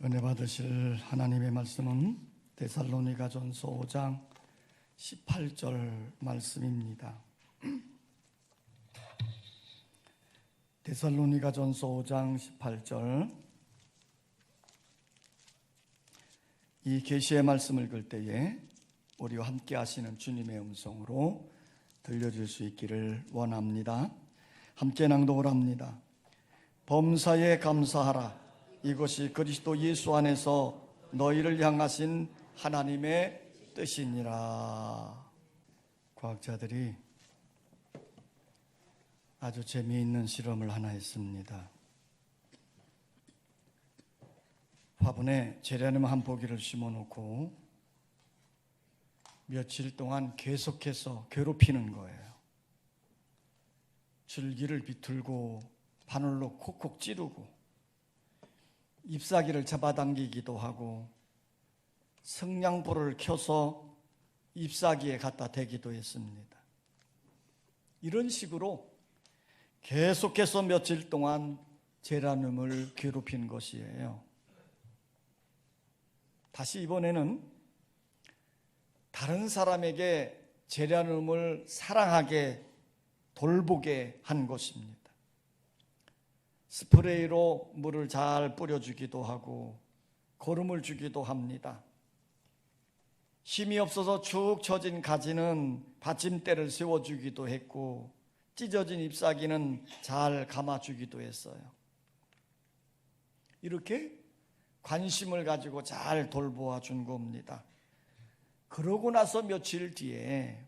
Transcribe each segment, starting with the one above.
은혜 받으실 하나님의 말씀은 데살로니가전서 5장 18절 말씀입니다. 데살로니가전서 5장 18절, 이 계시의 말씀을 읽을 때에 우리와 함께 하시는 주님의 음성으로 들려줄 수 있기를 원합니다. 함께 낭독을 합니다. 범사에 감사하라. 이것이 그리스도 예수 안에서 너희를 향하신 하나님의 뜻이니라. 과학자들이 아주 재미있는 실험을 하나 했습니다. 화분에 제라늄 한 포기를 심어놓고 며칠 동안 계속해서 괴롭히는 거예요. 줄기를 비틀고 바늘로 콕콕 찌르고 잎사귀를 잡아당기기도 하고 성냥불을 켜서 잎사귀에 갖다 대기도 했습니다. 이런 식으로 계속해서 며칠 동안 제라늄을 괴롭힌 것이에요. 다시 이번에는 다른 사람에게 제라늄을 사랑하게 돌보게 한 것입니다. 스프레이로 물을 잘 뿌려주기도 하고 거름을 주기도 합니다. 힘이 없어서 축 처진 가지는 받침대를 세워주기도 했고 찢어진 잎사귀는 잘 감아주기도 했어요. 이렇게 관심을 가지고 잘 돌보아 준 겁니다. 그러고 나서 며칠 뒤에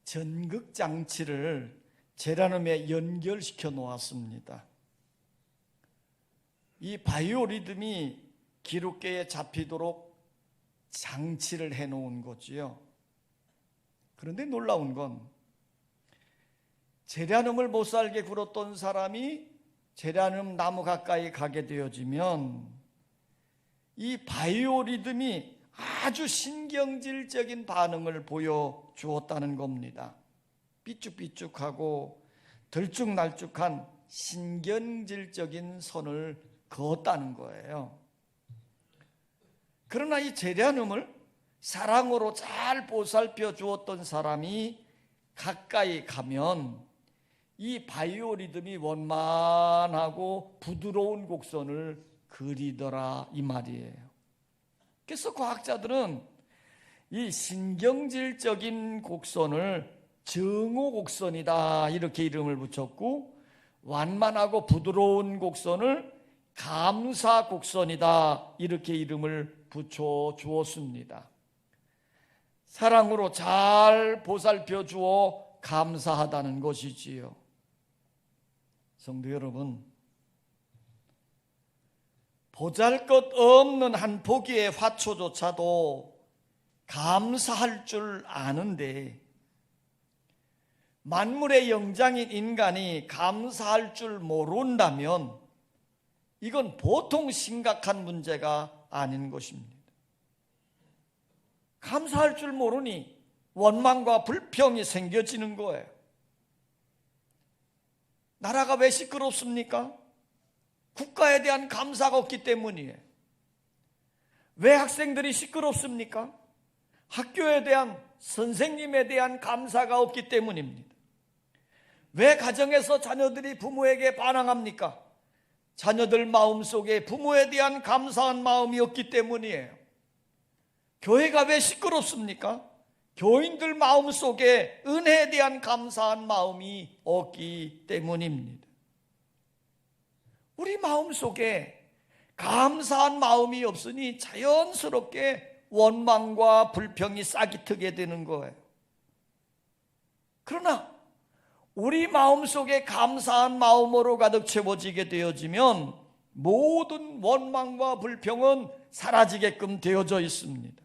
전극장치를 제라늄에 연결시켜 놓았습니다. 이 바이오리듬이 기록계에 잡히도록 장치를 해 놓은 거지요. 그런데 놀라운 건 제라늄을 못 살게 굴었던 사람이 제라늄 나무 가까이 가게 되어지면 이 바이오리듬이 아주 신경질적인 반응을 보여주었다는 겁니다. 삐쭉삐쭉하고 들쭉날쭉한 신경질적인 선을 그었다는 거예요. 그러나 이 제라늄을 사랑으로 잘 보살펴 주었던 사람이 가까이 가면 이 바이오리듬이 원만하고 부드러운 곡선을 그리더라 이 말이에요. 그래서 과학자들은 이 신경질적인 곡선을 정오곡선이다 이렇게 이름을 붙였고, 완만하고 부드러운 곡선을 감사곡선이다 이렇게 이름을 붙여주었습니다. 사랑으로 잘 보살펴 주어 감사하다는 것이지요. 성도 여러분, 보잘것없는 한 포기의 화초조차도 감사할 줄 아는데 만물의 영장인 인간이 감사할 줄 모른다면 이건 보통 심각한 문제가 아닌 것입니다. 감사할 줄 모르니 원망과 불평이 생겨지는 거예요. 나라가 왜 시끄럽습니까? 국가에 대한 감사가 없기 때문이에요. 왜 학생들이 시끄럽습니까? 학교에 대한, 선생님에 대한 감사가 없기 때문입니다. 왜 가정에서 자녀들이 부모에게 반항합니까? 자녀들 마음속에 부모에 대한 감사한 마음이 없기 때문이에요. 교회가 왜 시끄럽습니까? 교인들 마음속에 은혜에 대한 감사한 마음이 없기 때문입니다. 우리 마음속에 감사한 마음이 없으니 자연스럽게 원망과 불평이 싹이 트게 되는 거예요. 그러나 우리 마음속에 감사한 마음으로 가득 채워지게 되어지면 모든 원망과 불평은 사라지게끔 되어져 있습니다.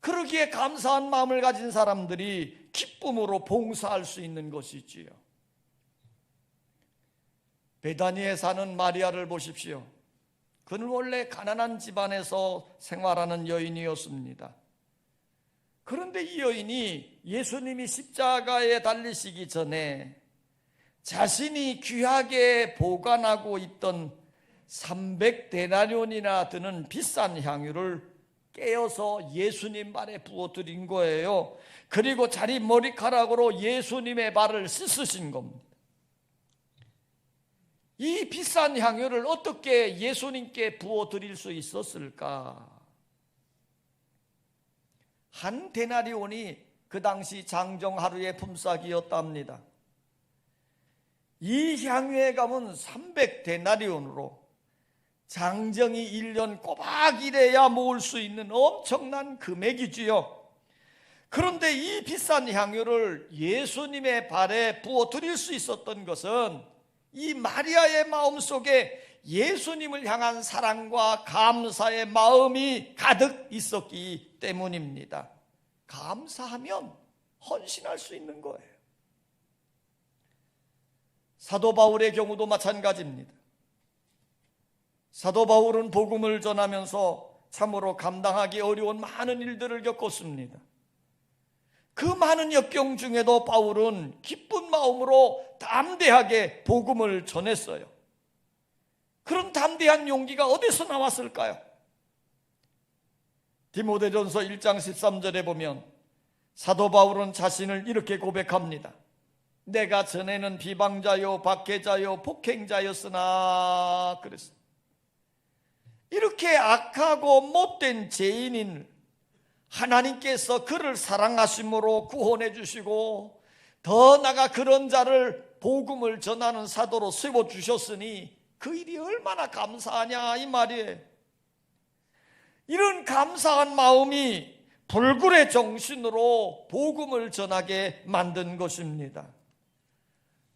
그러기에 감사한 마음을 가진 사람들이 기쁨으로 봉사할 수 있는 것이지요. 베다니에 사는 마리아를 보십시오. 그는 원래 가난한 집안에서 생활하는 여인이었습니다. 그런데 이 여인이 예수님이 십자가에 달리시기 전에 자신이 귀하게 보관하고 있던 300데나리온이나 드는 비싼 향유를 깨어서 예수님 발에 부어드린 거예요. 그리고 자기 머리카락으로 예수님의 발을 씻으신 겁니다. 이 비싼 향유를 어떻게 예수님께 부어드릴 수 있었을까? 한 데나리온이 그 당시 장정 하루의 품삯이었답니다. 이 향유의 값은 300데나리온으로 장정이 1년 꼬박 일해야 모을 수 있는 엄청난 금액이지요. 그런데 이 비싼 향유를 예수님의 발에 부어드릴 수 있었던 것은 이 마리아의 마음속에 예수님을 향한 사랑과 감사의 마음이 가득 있었기 때문입니다. 감사하면 헌신할 수 있는 거예요. 사도 바울의 경우도 마찬가지입니다. 사도 바울은 복음을 전하면서 참으로 감당하기 어려운 많은 일들을 겪었습니다. 그 많은 역경 중에도 바울은 기쁜 마음으로 담대하게 복음을 전했어요. 그런 담대한 용기가 어디서 나왔을까요? 디모데전서 1장 13절에 보면 사도 바울은 자신을 이렇게 고백합니다. 내가 전에는 비방자요 박해자요 폭행자였으나 그랬어요. 이렇게 악하고 못된 죄인인 하나님께서 그를 사랑하심으로 구원해 주시고 더 나아가 그런 자를 복음을 전하는 사도로 세워주셨으니 그 일이 얼마나 감사하냐 이 말이에요. 이런 감사한 마음이 불굴의 정신으로 복음을 전하게 만든 것입니다.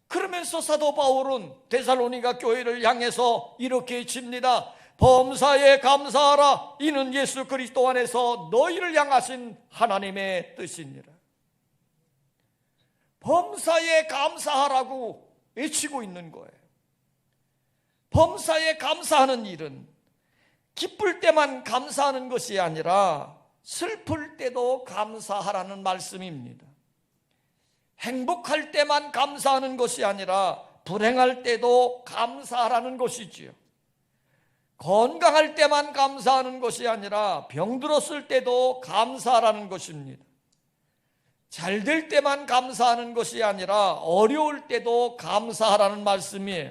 그러면서 사도 바울은 데살로니가 교회를 향해서 이렇게 외칩니다. 범사에 감사하라. 이는 예수 그리스도 안에서 너희를 향하신 하나님의 뜻이니라. 범사에 감사하라고 외치고 있는 거예요. 범사에 감사하는 일은 기쁠 때만 감사하는 것이 아니라 슬플 때도 감사하라는 말씀입니다. 행복할 때만 감사하는 것이 아니라 불행할 때도 감사하라는 것이지요. 건강할 때만 감사하는 것이 아니라 병들었을 때도 감사하라는 것입니다. 잘 될 때만 감사하는 것이 아니라 어려울 때도 감사하라는 말씀이에요.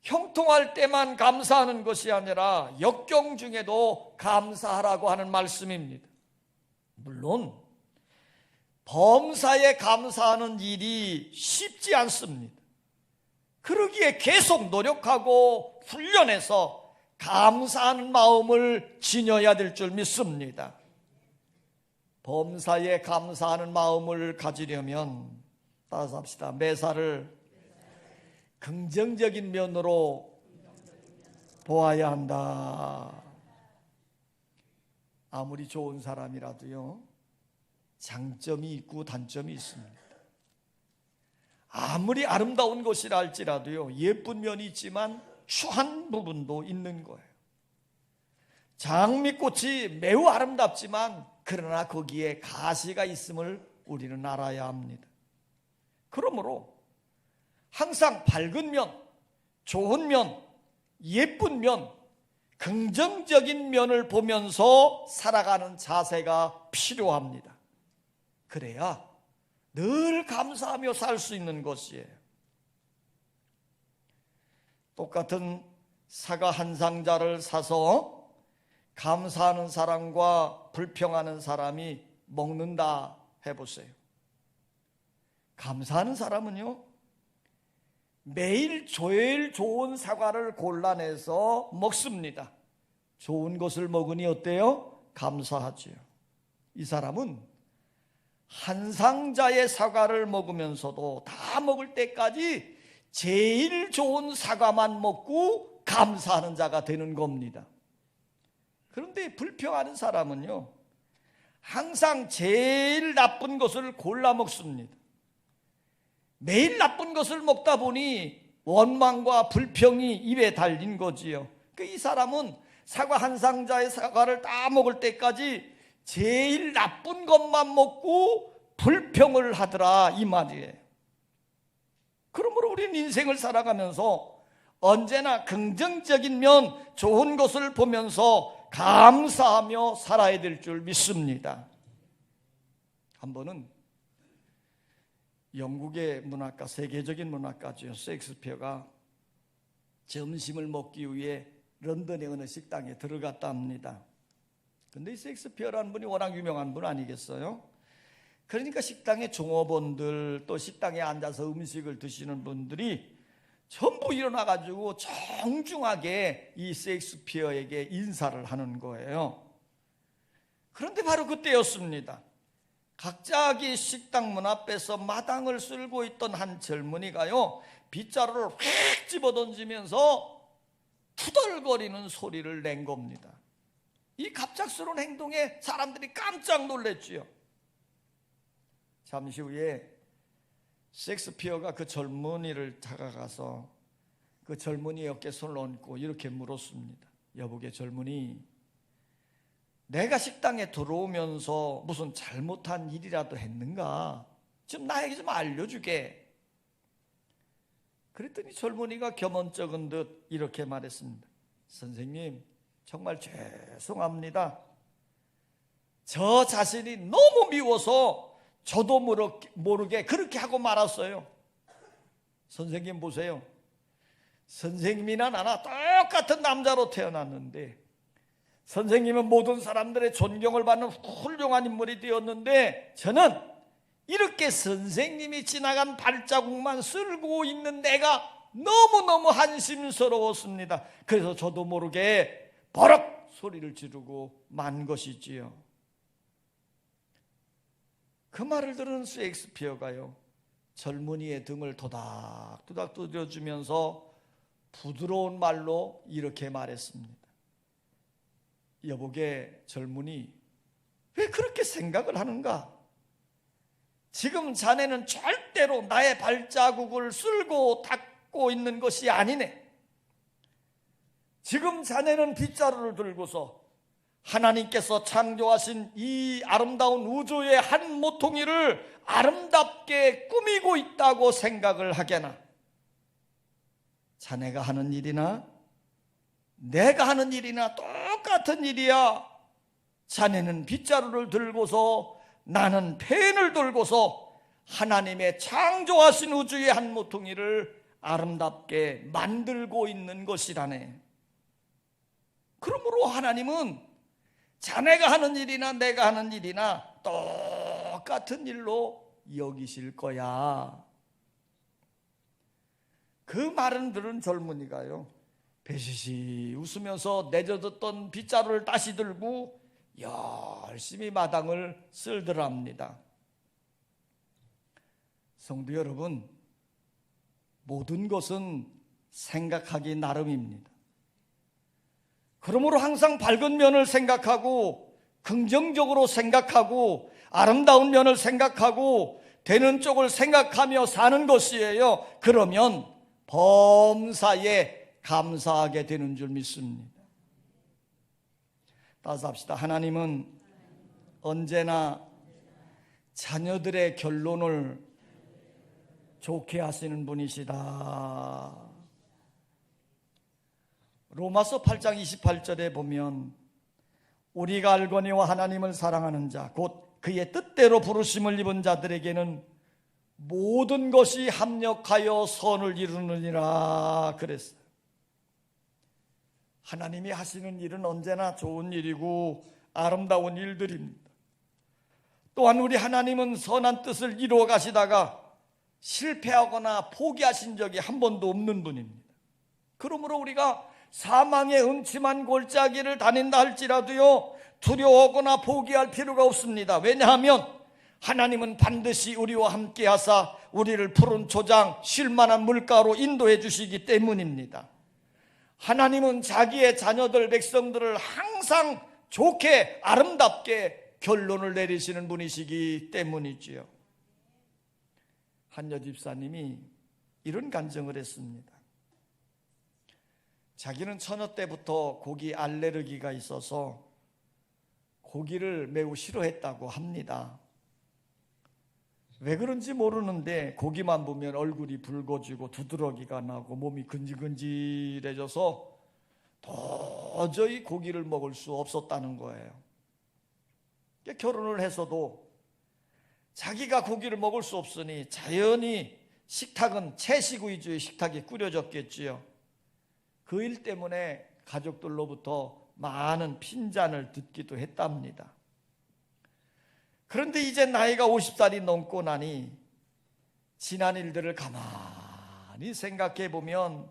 형통할 때만 감사하는 것이 아니라 역경 중에도 감사하라고 하는 말씀입니다. 물론 범사에 감사하는 일이 쉽지 않습니다. 그러기에 계속 노력하고 훈련해서 감사하는 마음을 지녀야 될 줄 믿습니다. 범사에 감사하는 마음을 가지려면 따라서 합시다. 매사를 긍정적인 면으로 보아야 한다. 아무리 좋은 사람이라도요, 장점이 있고 단점이 있습니다. 아무리 아름다운 것이라 할지라도요, 예쁜 면이 있지만 추한 부분도 있는 거예요. 장미꽃이 매우 아름답지만 그러나 거기에 가시가 있음을 우리는 알아야 합니다. 그러므로 항상 밝은 면, 좋은 면, 예쁜 면, 긍정적인 면을 보면서 살아가는 자세가 필요합니다. 그래야 늘 감사하며 살 수 있는 것이에요. 똑같은 사과 한 상자를 사서 감사하는 사람과 불평하는 사람이 먹는다 해보세요. 감사하는 사람은요, 매일 제일 좋은 사과를 골라내서 먹습니다. 좋은 것을 먹으니 어때요? 감사하지요. 이 사람은 한 상자의 사과를 먹으면서도 다 먹을 때까지 제일 좋은 사과만 먹고 감사하는 자가 되는 겁니다. 그런데 불평하는 사람은요, 항상 제일 나쁜 것을 골라 먹습니다. 매일 나쁜 것을 먹다 보니 원망과 불평이 입에 달린 거지요. 이 사람은 사과 한 상자의 사과를 다 먹을 때까지 제일 나쁜 것만 먹고 불평을 하더라 이 말이에요. 그러므로 우리는 인생을 살아가면서 언제나 긍정적인 면, 좋은 것을 보면서 감사하며 살아야 될 줄 믿습니다. 한 번은 영국의 문학가, 세계적인 문학가죠, 셰익스피어가 점심을 먹기 위해 런던의 어느 식당에 들어갔다 합니다. 근데 이 셰익스피어라는 분이 워낙 유명한 분 아니겠어요? 그러니까 식당의 종업원들, 또 식당에 앉아서 음식을 드시는 분들이 전부 일어나가지고 정중하게 이 셰익스피어에게 인사를 하는 거예요. 그런데 바로 그때였습니다. 갑자기 식당 문 앞에서 마당을 쓸고 있던 한 젊은이가요, 빗자루를 휙 집어던지면서 투덜거리는 소리를 낸 겁니다. 이 갑작스러운 행동에 사람들이 깜짝 놀랐지요. 잠시 후에 셰익스피어가 그 젊은이를 다가가서 그 젊은이의 어깨에 손을 얹고 이렇게 물었습니다. 여보게 젊은이, 내가 식당에 들어오면서 무슨 잘못한 일이라도 했는가? 좀 나에게 좀 알려주게. 그랬더니 젊은이가 겸언쩍은 듯 이렇게 말했습니다. 선생님, 정말 죄송합니다. 저 자신이 너무 미워서 저도 모르게 그렇게 하고 말았어요. 선생님 보세요. 선생님이나 나나 똑같은 남자로 태어났는데, 선생님은 모든 사람들의 존경을 받는 훌륭한 인물이 되었는데, 저는 이렇게 선생님이 지나간 발자국만 쓸고 있는 내가 너무너무 한심스러웠습니다. 그래서 저도 모르게 버럭 소리를 지르고 만 것이지요. 그 말을 들은 셰익스피어가요, 젊은이의 등을 도닥도닥 두드려주면서 부드러운 말로 이렇게 말했습니다. 여보게 젊은이, 왜 그렇게 생각을 하는가? 지금 자네는 절대로 나의 발자국을 쓸고 닦고 있는 것이 아니네. 지금 자네는 빗자루를 들고서 하나님께서 창조하신 이 아름다운 우주의 한 모퉁이를 아름답게 꾸미고 있다고 생각을 하게나? 자네가 하는 일이나 내가 하는 일이나 똑같은 일이야. 자네는 빗자루를 들고서 나는 펜을 들고서 하나님의 창조하신 우주의 한 모퉁이를 아름답게 만들고 있는 것이라네. 그러므로 하나님은 자네가 하는 일이나 내가 하는 일이나 똑같은 일로 여기실 거야. 그 말은 들은 젊은이가요, 배시시 웃으면서 내려뒀던 빗자루를 다시 들고 열심히 마당을 쓸더랍니다. 성도 여러분, 모든 것은 생각하기 나름입니다. 그러므로 항상 밝은 면을 생각하고 긍정적으로 생각하고 아름다운 면을 생각하고 되는 쪽을 생각하며 사는 것이에요. 그러면 범사에 감사하게 되는 줄 믿습니다. 따라서 합시다. 하나님은 언제나 자녀들의 결론을 좋게 하시는 분이시다. 로마서 8장 28절에 보면 우리가 알거니와 하나님을 사랑하는 자 곧 그의 뜻대로 부르심을 입은 자들에게는 모든 것이 합력하여 선을 이루느니라 그랬어요. 하나님이 하시는 일은 언제나 좋은 일이고 아름다운 일들입니다. 또한 우리 하나님은 선한 뜻을 이루어 가시다가 실패하거나 포기하신 적이 한 번도 없는 분입니다. 그러므로 우리가 사망의 음침한 골짜기를 다닌다 할지라도요, 두려워하거나 포기할 필요가 없습니다. 왜냐하면 하나님은 반드시 우리와 함께 하사 우리를 푸른 초장 쉴만한 물가로 인도해 주시기 때문입니다. 하나님은 자기의 자녀들 백성들을 항상 좋게 아름답게 결론을 내리시는 분이시기 때문이지요. 한 여집사님이 이런 간증을 했습니다. 자기는 처녀 때부터 고기 알레르기가 있어서 고기를 매우 싫어했다고 합니다. 왜 그런지 모르는데 고기만 보면 얼굴이 붉어지고 두드러기가 나고 몸이 근질근질해져서 도저히 고기를 먹을 수 없었다는 거예요. 결혼을 해서도 자기가 고기를 먹을 수 없으니 자연히 식탁은 채식 위주의 식탁이 꾸려졌겠지요. 그 일 때문에 가족들로부터 많은 핀잔을 듣기도 했답니다. 그런데 이제 나이가 50살이 넘고 나니 지난 일들을 가만히 생각해 보면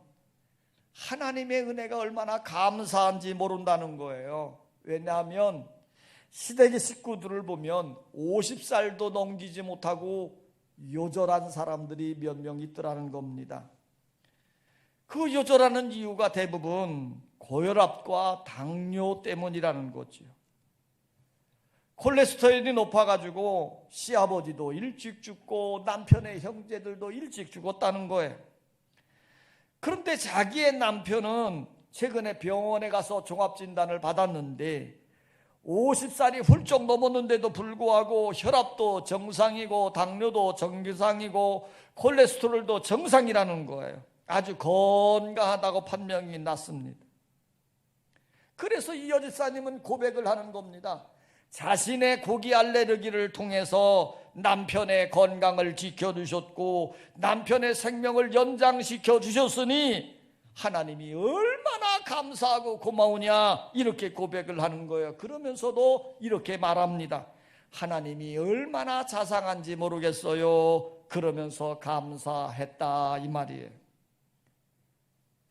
하나님의 은혜가 얼마나 감사한지 모른다는 거예요. 왜냐하면 시댁의 식구들을 보면 50살도 넘기지 못하고 요절한 사람들이 몇 명 있더라는 겁니다. 그 요절하는 이유가 대부분 고혈압과 당뇨 때문이라는 거죠. 콜레스테롤이 높아가지고 시아버지도 일찍 죽고 남편의 형제들도 일찍 죽었다는 거예요. 그런데 자기의 남편은 최근에 병원에 가서 종합진단을 받았는데 50살이 훌쩍 넘었는데도 불구하고 혈압도 정상이고 당뇨도 정상이고 콜레스테롤도 정상이라는 거예요. 아주 건강하다고 판명이 났습니다. 그래서 이 여집사님은 고백을 하는 겁니다. 자신의 고기 알레르기를 통해서 남편의 건강을 지켜주셨고 남편의 생명을 연장시켜 주셨으니 하나님이 얼마나 감사하고 고마우냐 이렇게 고백을 하는 거예요. 그러면서도 이렇게 말합니다. 하나님이 얼마나 자상한지 모르겠어요. 그러면서 감사했다 이 말이에요.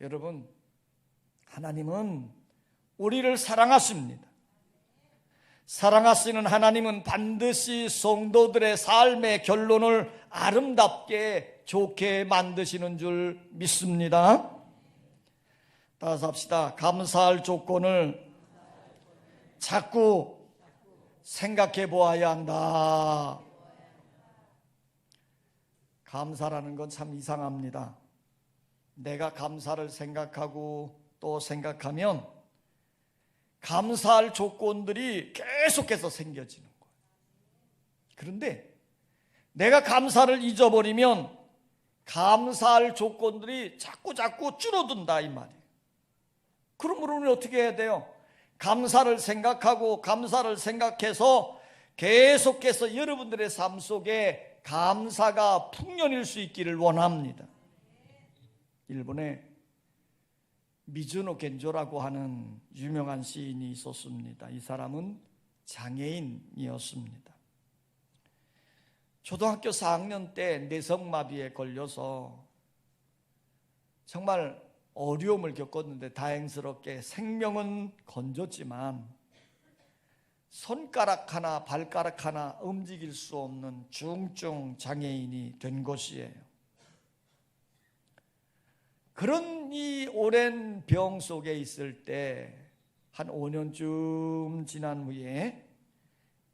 여러분, 하나님은 우리를 사랑하십니다. 사랑하시는 하나님은 반드시 성도들의 삶의 결론을 아름답게 좋게 만드시는 줄 믿습니다. 따라서 합시다. 감사할 조건을 자꾸 생각해 보아야 한다. 감사라는 건 참 이상합니다. 내가 감사를 생각하고 또 생각하면 감사할 조건들이 계속해서 생겨지는 거예요. 그런데 내가 감사를 잊어버리면 감사할 조건들이 자꾸 줄어든다 이 말이에요. 그러므로 우리는 어떻게 해야 돼요? 감사를 생각하고 감사를 생각해서 계속해서 여러분들의 삶 속에 감사가 풍년일 수 있기를 원합니다. 일본에 미즈노 겐조라고 하는 유명한 시인이 있었습니다. 이 사람은 장애인이었습니다. 초등학교 4학년 때 뇌성마비에 걸려서 정말 어려움을 겪었는데 다행스럽게 생명은 건졌지만 손가락 하나 발가락 하나 움직일 수 없는 중증 장애인이 된 것이에요. 그런 이 오랜 병 속에 있을 때 한 5년쯤 지난 후에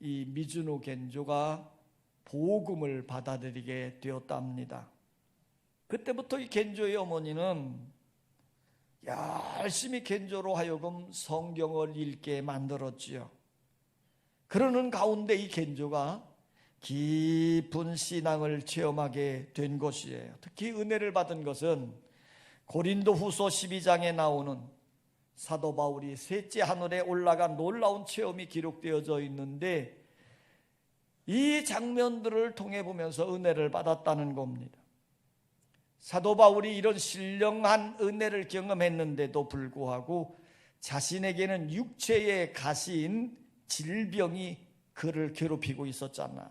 이 미즈노 겐조가 복음을 받아들이게 되었답니다. 그때부터 이 겐조의 어머니는 열심히 겐조로 하여금 성경을 읽게 만들었지요. 그러는 가운데 이 겐조가 깊은 신앙을 체험하게 된 것이에요. 특히 은혜를 받은 것은 고린도후서 12장에 나오는 사도 바울이 셋째 하늘에 올라간 놀라운 체험이 기록되어져 있는데 이 장면들을 통해 보면서 은혜를 받았다는 겁니다. 사도 바울이 이런 신령한 은혜를 경험했는데도 불구하고 자신에게는 육체의 가시인 질병이 그를 괴롭히고 있었잖아.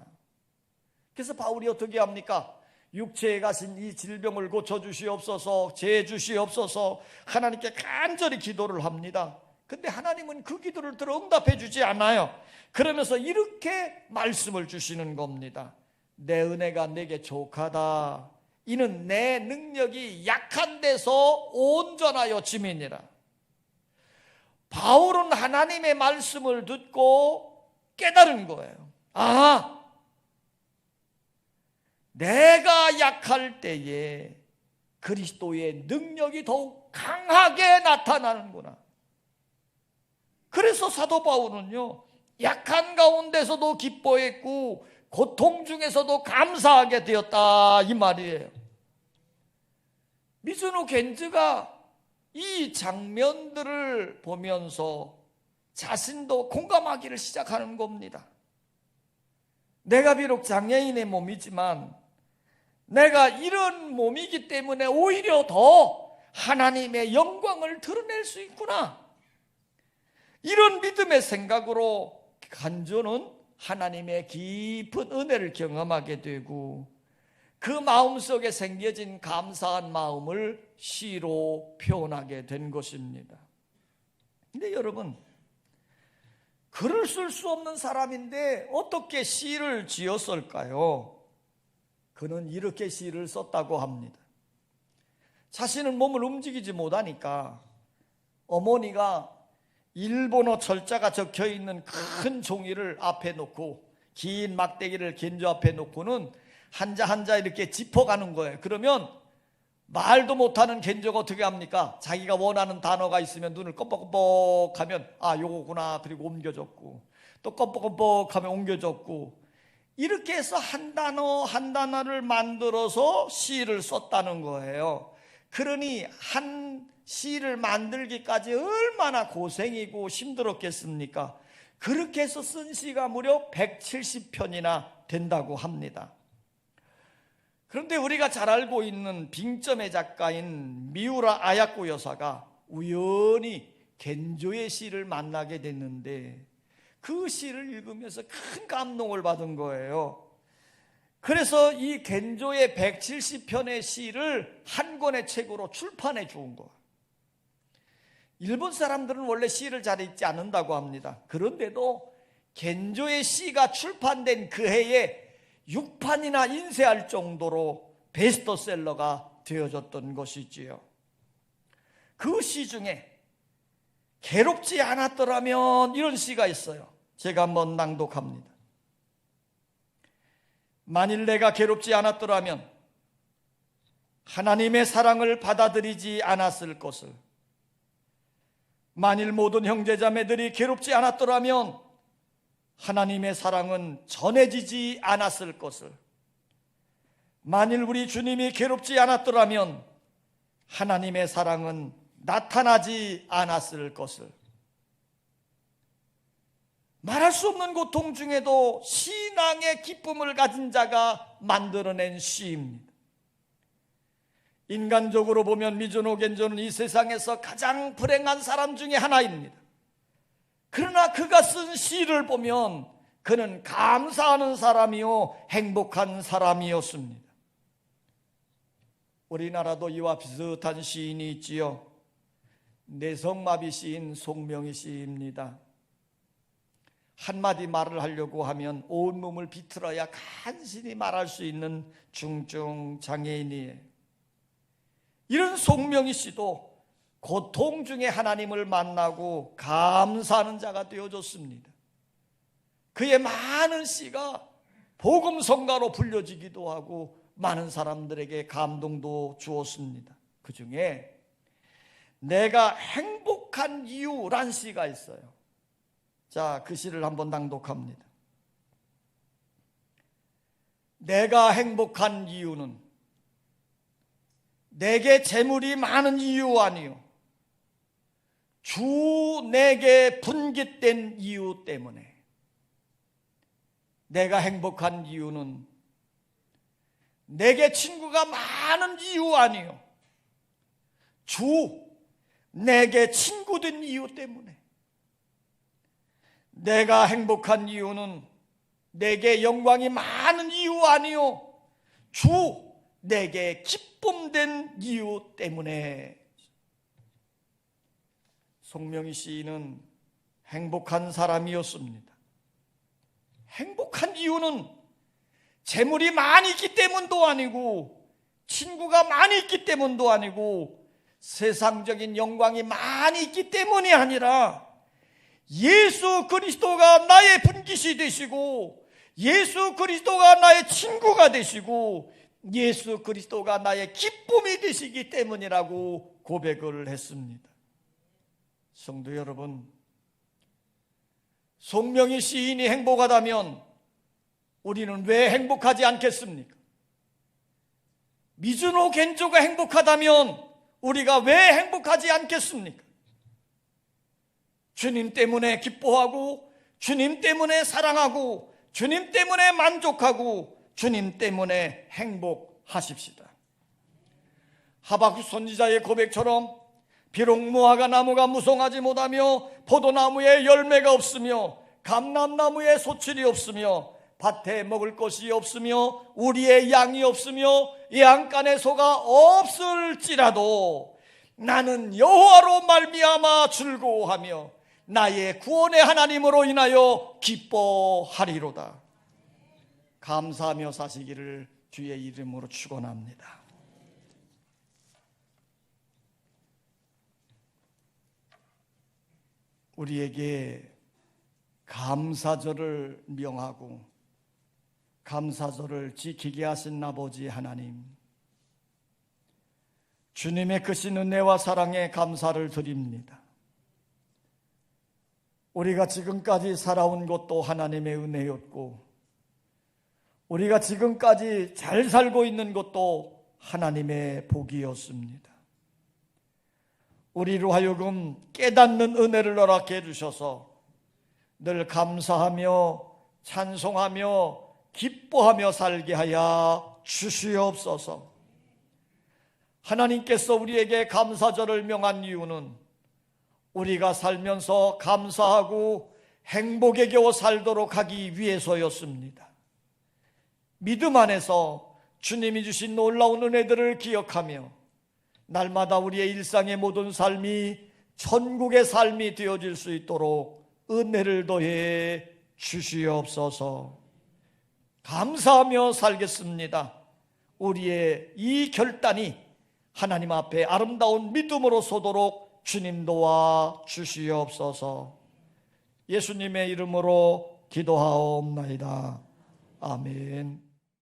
그래서 바울이 어떻게 합니까? 육체에 가신 이 질병을 고쳐주시옵소서, 제주시옵소서 하나님께 간절히 기도를 합니다. 근데 하나님은 그 기도를 들어 응답해 주지 않아요. 그러면서 이렇게 말씀을 주시는 겁니다. 내 은혜가 내게 족하다. 이는 내 능력이 약한 데서 온전하여 짐이니라. 바울은 하나님의 말씀을 듣고 깨달은 거예요. 아, 내가 약할 때에 그리스도의 능력이 더욱 강하게 나타나는구나. 그래서 사도 바울은요, 약한 가운데서도 기뻐했고 고통 중에서도 감사하게 되었다 이 말이에요. 미즈노 겐즈가 이 장면들을 보면서 자신도 공감하기를 시작하는 겁니다. 내가 비록 장애인의 몸이지만 내가 이런 몸이기 때문에 오히려 더 하나님의 영광을 드러낼 수 있구나. 이런 믿음의 생각으로 간조는 하나님의 깊은 은혜를 경험하게 되고 그 마음속에 생겨진 감사한 마음을 시로 표현하게 된 것입니다. 근데 여러분, 글을 쓸 수 없는 사람인데 어떻게 시를 지었을까요? 그는 이렇게 시를 썼다고 합니다. 자신은 몸을 움직이지 못하니까 어머니가 일본어 철자가 적혀있는 큰 종이를 앞에 놓고 긴 막대기를 겐조 앞에 놓고는 한자 한자 이렇게 짚어가는 거예요. 그러면 말도 못하는 겐조가 어떻게 합니까? 자기가 원하는 단어가 있으면 눈을 껌뻑껌뻑하면 아 요거구나 그리고 옮겨줬고 또 껌뻑껌뻑하면 옮겨줬고 이렇게 해서 한 단어 한 단어를 만들어서 시를 썼다는 거예요. 그러니 한 시를 만들기까지 얼마나 고생이고 힘들었겠습니까? 그렇게 해서 쓴 시가 무려 170편이나 된다고 합니다. 그런데 우리가 잘 알고 있는 빙점의 작가인 미우라 아야코 여사가 우연히 겐조의 시를 만나게 됐는데 그 시를 읽으면서 큰 감동을 받은 거예요. 그래서 이 겐조의 170편의 시를 한 권의 책으로 출판해 준 거예요. 일본 사람들은 원래 시를 잘 읽지 않는다고 합니다. 그런데도 겐조의 시가 출판된 그 해에 6판이나 인쇄할 정도로 베스트셀러가 되어졌던 것이지요. 그 시 중에 괴롭지 않았더라면 이런 시가 있어요. 제가 한번 낭독합니다. 만일 내가 괴롭지 않았더라면 하나님의 사랑을 받아들이지 않았을 것을, 만일 모든 형제자매들이 괴롭지 않았더라면 하나님의 사랑은 전해지지 않았을 것을, 만일 우리 주님이 괴롭지 않았더라면 하나님의 사랑은 나타나지 않았을 것을. 말할 수 없는 고통 중에도 신앙의 기쁨을 가진 자가 만들어낸 시입니다. 인간적으로 보면 미즈노 겐조는 이 세상에서 가장 불행한 사람 중에 하나입니다. 그러나 그가 쓴 시를 보면 그는 감사하는 사람이요 행복한 사람이었습니다. 우리나라도 이와 비슷한 시인이 있지요. 내성마비 시인 송명희 씨입니다. 한마디 말을 하려고 하면 온몸을 비틀어야 간신히 말할 수 있는 중증 장애인이에요. 이런 송명희 씨도 고통 중에 하나님을 만나고 감사하는 자가 되어줬습니다. 그의 많은 시가 복음성가로 불려지기도 하고 많은 사람들에게 감동도 주었습니다. 그 중에 내가 행복한 이유란 시가 있어요. 자, 그 시를 한번 낭독합니다. 내가 행복한 이유는 내게 재물이 많은 이유 아니요 주 내게 분깃된 이유 때문에. 내가 행복한 이유는 내게 친구가 많은 이유 아니요 주 내게 친구된 이유 때문에. 내가 행복한 이유는 내게 영광이 많은 이유 아니요 주 내게 기쁨된 이유 때문에. 송명희 시인은 행복한 사람이었습니다. 행복한 이유는 재물이 많이 있기 때문도 아니고 친구가 많이 있기 때문도 아니고 세상적인 영광이 많이 있기 때문이 아니라 예수 그리스도가 나의 분깃이 되시고 예수 그리스도가 나의 친구가 되시고 예수 그리스도가 나의 기쁨이 되시기 때문이라고 고백을 했습니다. 성도 여러분, 송명희 시인이 행복하다면 우리는 왜 행복하지 않겠습니까? 미즈노 겐조가 행복하다면 우리가 왜 행복하지 않겠습니까? 주님 때문에 기뻐하고, 주님 때문에 사랑하고, 주님 때문에 만족하고, 주님 때문에 행복하십시다. 하박국 선지자의 고백처럼 비록 무화과 나무가 무성하지 못하며 포도나무에 열매가 없으며 감람나무에 소출이 없으며 밭에 먹을 것이 없으며 우리의 양이 없으며 양간에 소가 없을지라도 나는 여호와로 말미암아 즐거워하며 나의 구원의 하나님으로 인하여 기뻐하리로다. 감사하며 사시기를 주의 이름으로 축원합니다. 우리에게 감사절을 명하고 감사절을 지키게 하신 아버지 하나님, 주님의 크신 은혜와 사랑에 감사를 드립니다. 우리가 지금까지 살아온 것도 하나님의 은혜였고, 우리가 지금까지 잘 살고 있는 것도 하나님의 복이었습니다. 우리로 하여금 깨닫는 은혜를 허락해 주셔서 늘 감사하며 찬송하며 기뻐하며 살게 하여 주시옵소서. 하나님께서 우리에게 감사절을 명한 이유는 우리가 살면서 감사하고 행복에 겨워 살도록 하기 위해서였습니다. 믿음 안에서 주님이 주신 놀라운 은혜들을 기억하며 날마다 우리의 일상의 모든 삶이 천국의 삶이 되어질 수 있도록 은혜를 더해 주시옵소서. 감사하며 살겠습니다. 우리의 이 결단이 하나님 앞에 아름다운 믿음으로 서도록 주님 도와 주시옵소서. 예수님의 이름으로 기도하옵나이다. 아멘.